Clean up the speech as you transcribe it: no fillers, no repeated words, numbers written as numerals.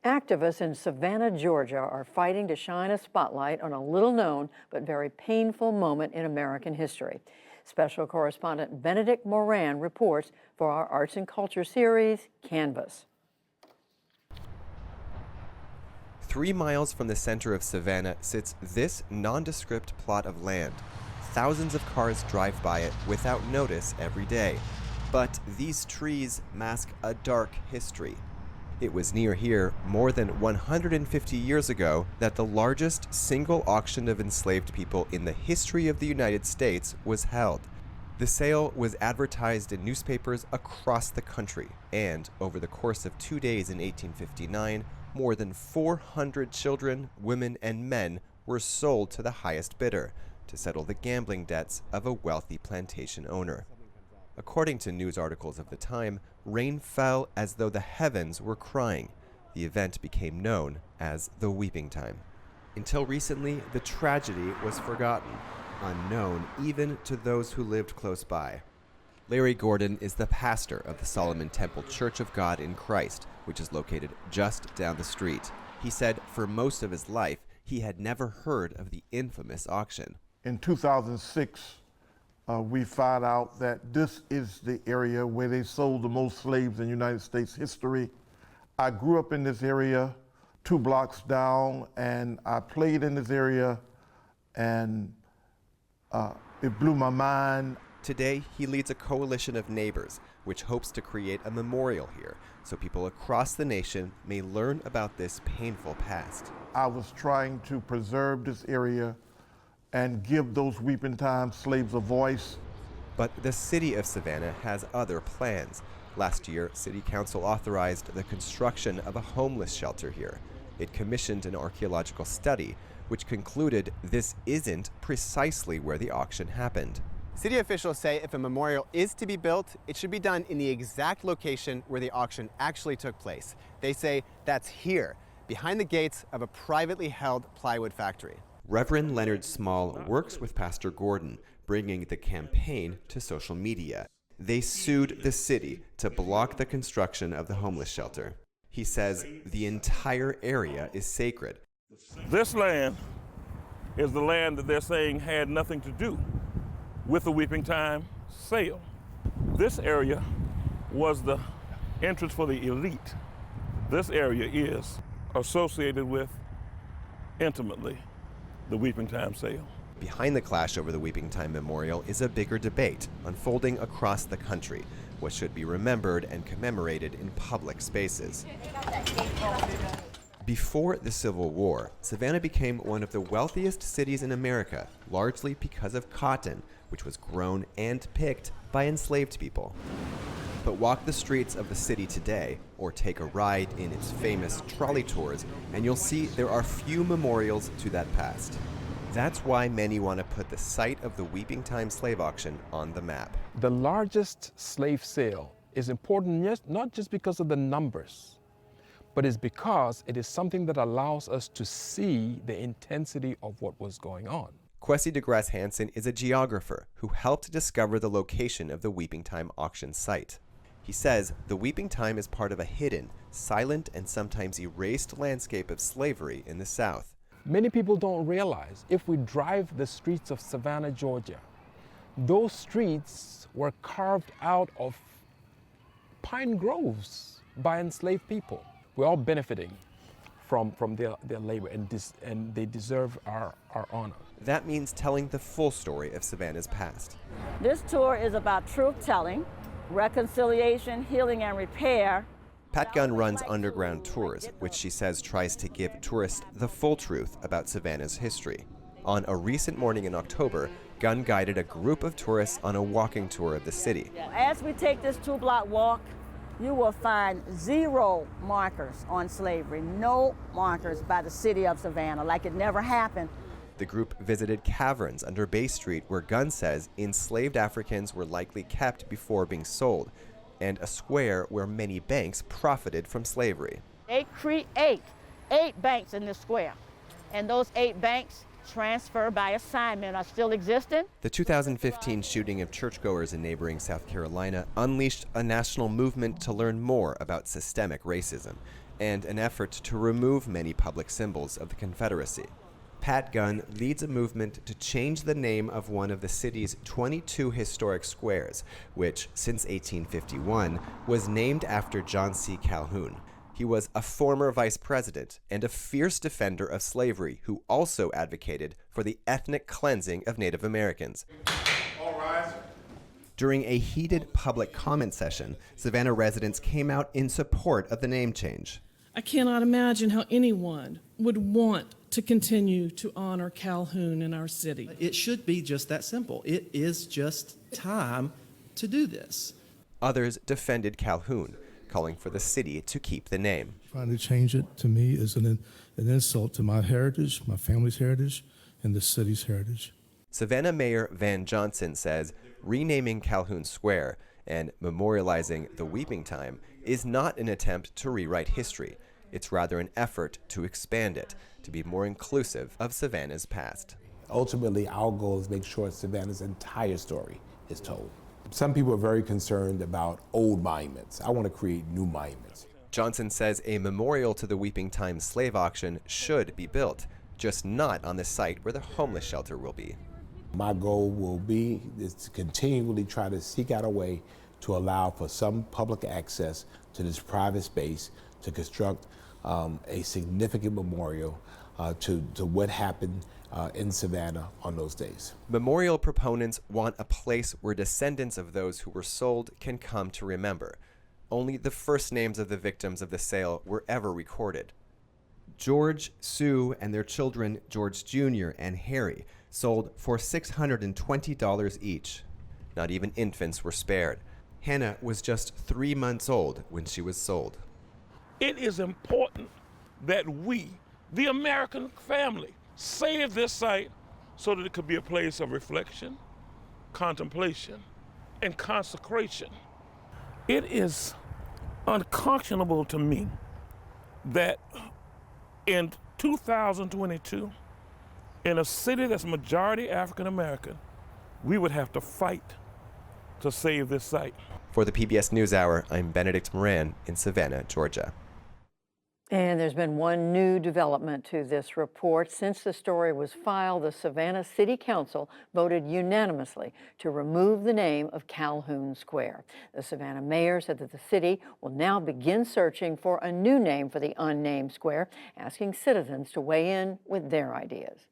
Activists in Savannah, Georgia are fighting to shine a spotlight on a little-known but very painful moment in American history. Special correspondent Benedict Moran reports for our Arts and Culture series, Canvas. 3 miles from the center of Savannah sits this nondescript plot of land. Thousands of cars drive by it without notice every day. But these trees mask a dark history. It was near here, more than 150 years ago, that the largest single auction of enslaved people in the history of the United States was held. The sale was advertised in newspapers across the country, and over the course of 2 days in 1859, more than 400 children, women, and men were sold to the highest bidder to settle the gambling debts of a wealthy plantation owner. According to news articles of the time, rain fell as though the heavens were crying. The event became known as the Weeping Time. Until recently, the tragedy was forgotten, unknown even to those who lived close by. Larry Gordon is the pastor of the Solomon Temple Church of God in Christ, which is located just down the street. He said for most of his life, he had never heard of the infamous auction. In 2006, we found out that this is the area where they sold the most slaves in United States history. I grew up in this area 2 blocks down, and I played in this area, and it blew my mind. Today, he leads a coalition of neighbors, which hopes to create a memorial here so people across the nation may learn about this painful past. I was trying to preserve this area and give those Weeping Time slaves a voice. But the city of Savannah has other plans. Last year, City Council authorized the construction of a homeless shelter here. It commissioned an archaeological study, which concluded this isn't precisely where the auction happened. City officials say if a memorial is to be built, it should be done in the exact location where the auction actually took place. They say that's here, behind the gates of a privately held plywood factory. Reverend Leonard Small works with Pastor Gordon, bringing the campaign to social media. They sued the city to block the construction of the homeless shelter. He says the entire area is sacred. This land is the land that they're saying had nothing to do with the Weeping Time sale. This area was the entrance for the elite. This area is associated with, intimately, the Weeping Time sale. Behind the clash over the Weeping Time Memorial is a bigger debate unfolding across the country, what should be remembered and commemorated in public spaces. Before the Civil War, Savannah became one of the wealthiest cities in America, largely because of cotton, which was grown and picked by enslaved people. But walk the streets of the city today, or take a ride in its famous trolley tours, and you'll see there are few memorials to that past. That's why many want to put the site of the Weeping Time slave auction on the map. The largest slave sale is important not just because of the numbers, but it's because it is something that allows us to see the intensity of what was going on. Kwesi DeGrasse Hansen is a geographer who helped discover the location of the Weeping Time auction site. He says the Weeping Time is part of a hidden, silent, and sometimes erased landscape of slavery in the South. Many people don't realize if we drive the streets of Savannah, Georgia, those streets were carved out of pine groves by enslaved people. We're all benefiting from their labor, and they deserve our honor. That means telling the full story of Savannah's past. This tour is about truth-telling, reconciliation, healing, and repair. Pat Gunn runs Underground Tours, which she says tries to give tourists the full truth about Savannah's history. On a recent morning in October, Gunn guided a group of tourists on a walking tour of the city. As we take this 2-block walk, you will find 0 markers on slavery, no markers by the city of Savannah, like it never happened. The group visited caverns under Bay Street where Gunn says enslaved Africans were likely kept before being sold, and a square where many banks profited from slavery. They create 8 banks in this square, and those 8 banks transfer by assignment are still existing. The 2015 shooting of churchgoers in neighboring South Carolina unleashed a national movement to learn more about systemic racism. and an effort to remove many public symbols of the Confederacy. Pat Gunn leads a movement to change the name of one of the city's 22 historic squares, which, since 1851, was named after John C. Calhoun. He was a former vice president and a fierce defender of slavery who also advocated for the ethnic cleansing of Native Americans. All rise. During a heated public comment session, Savannah residents came out in support of the name change. I cannot imagine how anyone would want to continue to honor Calhoun in our city. It should be just that simple. It is just time to do this. Others defended Calhoun, calling for the city to keep the name. Trying to change it, to me, is an insult to my heritage, my family's heritage, and the city's heritage. Savannah Mayor Van Johnson says renaming Calhoun Square and memorializing the Weeping Time is not an attempt to rewrite history. It's rather an effort to expand it, to be more inclusive of Savannah's past. Ultimately, our goal is to make sure Savannah's entire story is told. Some people are very concerned about old monuments. I want to create new monuments. Johnson says a memorial to the Weeping Time slave auction should be built, just not on the site where the homeless shelter will be. My goal will be is to continually try to seek out a way to allow for some public access to this private space to construct a significant memorial to what happened in Savannah on those days. Memorial proponents want a place where descendants of those who were sold can come to remember. Only the first names of the victims of the sale were ever recorded. George, Sue, and their children, George Jr. and Harry, sold for $620 each. Not even infants were spared. Hannah was just 3 months old when she was sold. It is important that we, the American family, save this site so that it could be a place of reflection, contemplation, and consecration. It is unconscionable to me that in 2022, in a city that's majority African American, we would have to fight to save this site. For the PBS NewsHour, I'm Benedict Moran in Savannah, Georgia. And there's been one new development to this report. Since the story was filed, the Savannah City Council voted unanimously to remove the name of Calhoun Square. The Savannah mayor said that the city will now begin searching for a new name for the unnamed square, asking citizens to weigh in with their ideas.